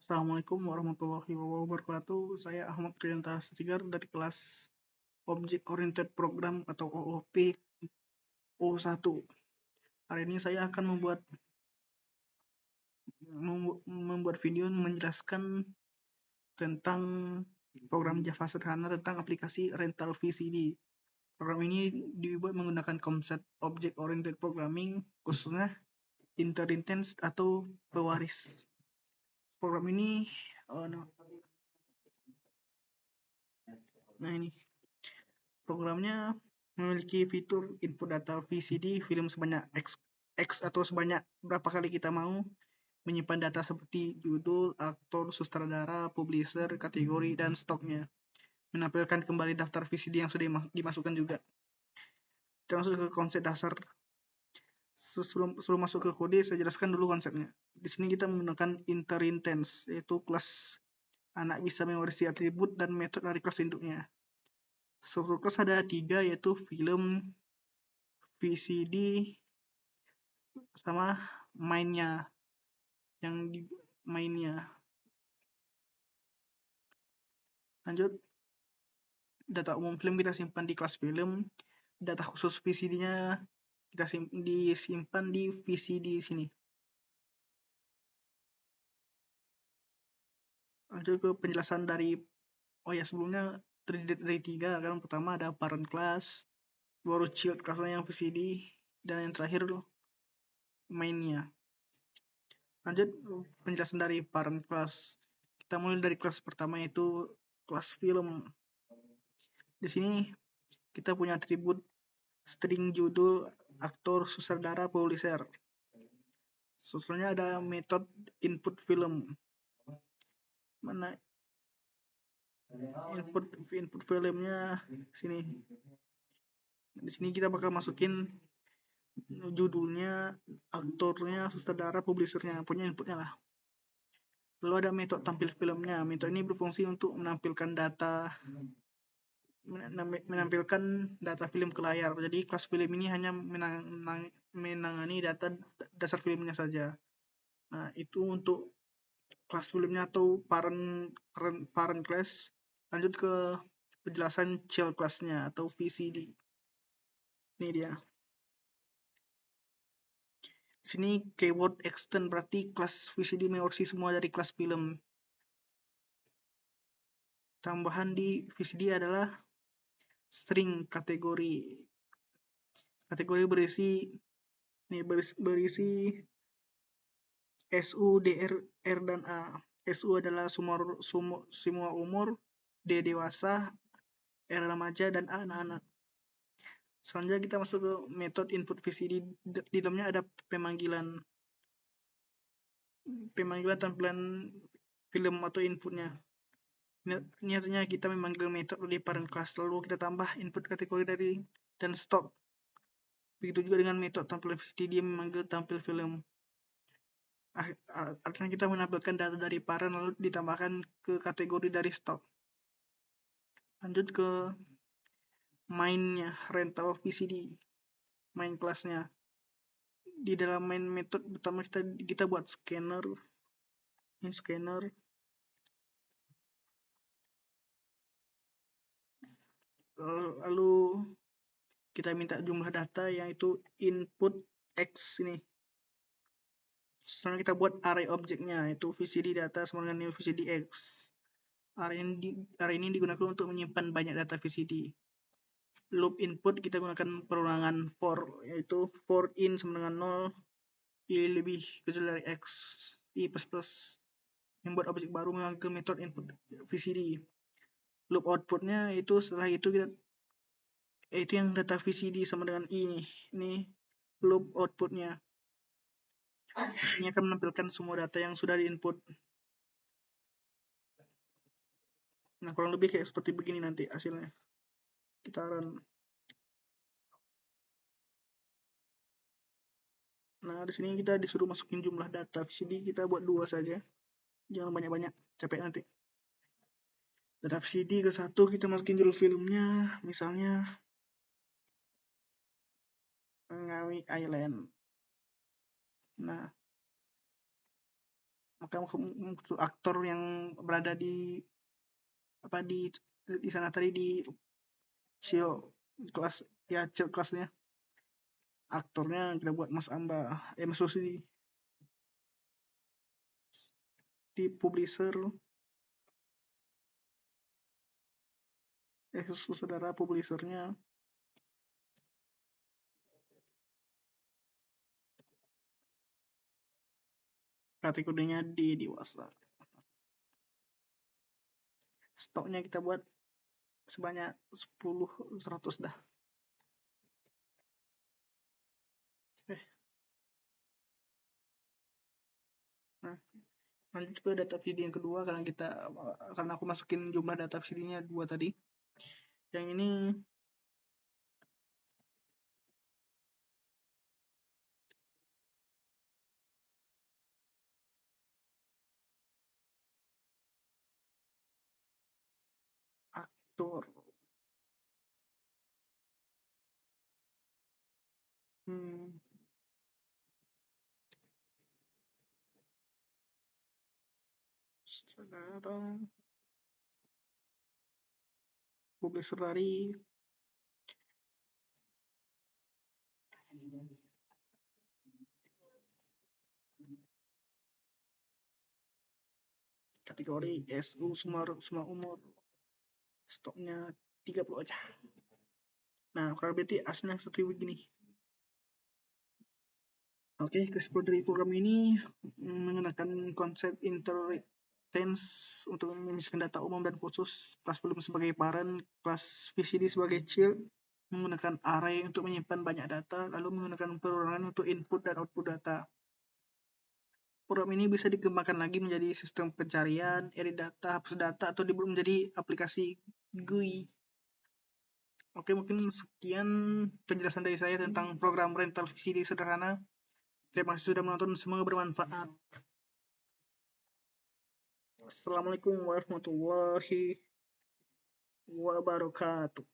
Assalamualaikum warahmatullahi wabarakatuh. Saya Ahmad Triantara Stigar dari kelas Object Oriented Program atau OOP O1. Hari ini saya akan membuat video menjelaskan tentang program Java sederhana tentang aplikasi rental VCD. Program ini dibuat menggunakan konsep Object Oriented Programming, khususnya inheritance atau pewaris. Program ini, nah ini programnya memiliki fitur input data VCD film sebanyak X atau sebanyak berapa kali kita mau, menyimpan data seperti judul, aktor, sutradara, publisher, kategori, dan stoknya, menampilkan kembali daftar VCD yang sudah dimasukkan juga. Kita masuk ke konsep dasar. Sebelum masuk ke kode, saya jelaskan dulu konsepnya. Di sini kita menggunakan inheritance, yaitu kelas anak bisa mewarisi atribut dan metode dari kelas induknya. Subkelas ada 3, yaitu film, VCD, sama mainnya, yang di mainnya. Lanjut, data umum film kita simpan di kelas film, data khusus VCD-nya kita disimpan di VCD sini. Lanjut ke penjelasan dari sebelumnya terdiri dari 3 kan. Pertama ada parent class, baru child class-nya yang VCD, dan yang terakhir mainnya. Lanjut penjelasan dari parent class. Kita mulai dari kelas pertama, yaitu kelas film. Di sini kita punya atribut string judul, aktor, sutradara, publisher. Selanjutnya ada metode input film. Mana input filmnya sini. Di sini kita bakal masukin judulnya, aktornya, sutradara, publishernya, punya inputnya lah. Lalu ada metode tampil filmnya. Metode ini berfungsi untuk menampilkan data film ke layar. Jadi kelas film ini hanya menangani data dasar filmnya saja. Nah, itu untuk kelas filmnya atau parent class. Lanjut ke penjelasan child class-nya atau VCD. Ini dia. Sini keyword extend berarti kelas VCD mewarisi semua dari kelas film. Tambahan di VCD adalah string kategori. Kategori berisi SU, DR, R, dan A. SU adalah semua umur, D dewasa, R remaja, dan A anak-anak. Selanjutnya kita masuk ke metode input VCD. Di dalamnya ada pemanggilan tampilan film atau inputnya. Ini artinya kita memanggil metode di parent class, lalu kita tambah input kategori dari dan stok. Begitu juga dengan metode tampil VCD, dia memanggil tampil film. Artinya kita menampilkan data dari parent lalu ditambahkan ke kategori dari stok. Lanjut ke mainnya, rental VCD, main kelasnya. Di dalam main method pertama kita buat scanner. Ini scanner. Lalu kita minta jumlah data, yaitu input X ini. Sekarang kita buat array objeknya, yaitu VCD data sama dengan VCD X. Array ini digunakan untuk menyimpan banyak data VCD. Loop input kita gunakan perulangan for, yaitu for in sama dengan 0, i lebih kecil dari x, i plus. Membuat objek baru mengambil metode input VCD. Loop outputnya itu setelah itu itu yang data VCD sama dengan i nih. Ini loop outputnya. Ini akan menampilkan semua data yang sudah diinput. Nah, kurang lebih kayak seperti begini nanti hasilnya. Kita run. Nah, di sini kita disuruh masukin jumlah data VCD, kita buat 2 saja. Jangan banyak-banyak, capek nanti. Data VCD ke 1 kita masukin judul filmnya, misalnya Ngawi Island. Nah, maka muncul aktor yang berada di di sana tadi di chill kelas, ya chill kelasnya. Aktornya kita buat Mas Amba, Mas Rusdi. Di publisher, saudara publishernya kategorinya di dewasa. Stoknya kita buat sebanyak 10-100 dah. Nah, lanjut ke data VCD yang kedua, karena aku masukin jumlah data VCD-nya 2 tadi. Yang ini aktor. Sutradara, publisher dari kategori SU semua umur. Stoknya 30 aja. Nah, kalau berarti aslinya seperti begini. Oke, kesimpulan dari program ini menggunakan konsep intertense untuk memisahkan data umum dan khusus, kelas volume sebagai parent, kelas VCD sebagai child, menggunakan array untuk menyimpan banyak data, lalu menggunakan perorangan untuk input dan output data. Program ini bisa dikembangkan lagi menjadi sistem pencarian, edit data, hapus data, atau dibuat menjadi aplikasi GUI. Oke, mungkin sekian penjelasan dari saya tentang program rental VCD sederhana. Terima kasih sudah menonton, semoga bermanfaat. Assalamualaikum warahmatullahi wabarakatuh.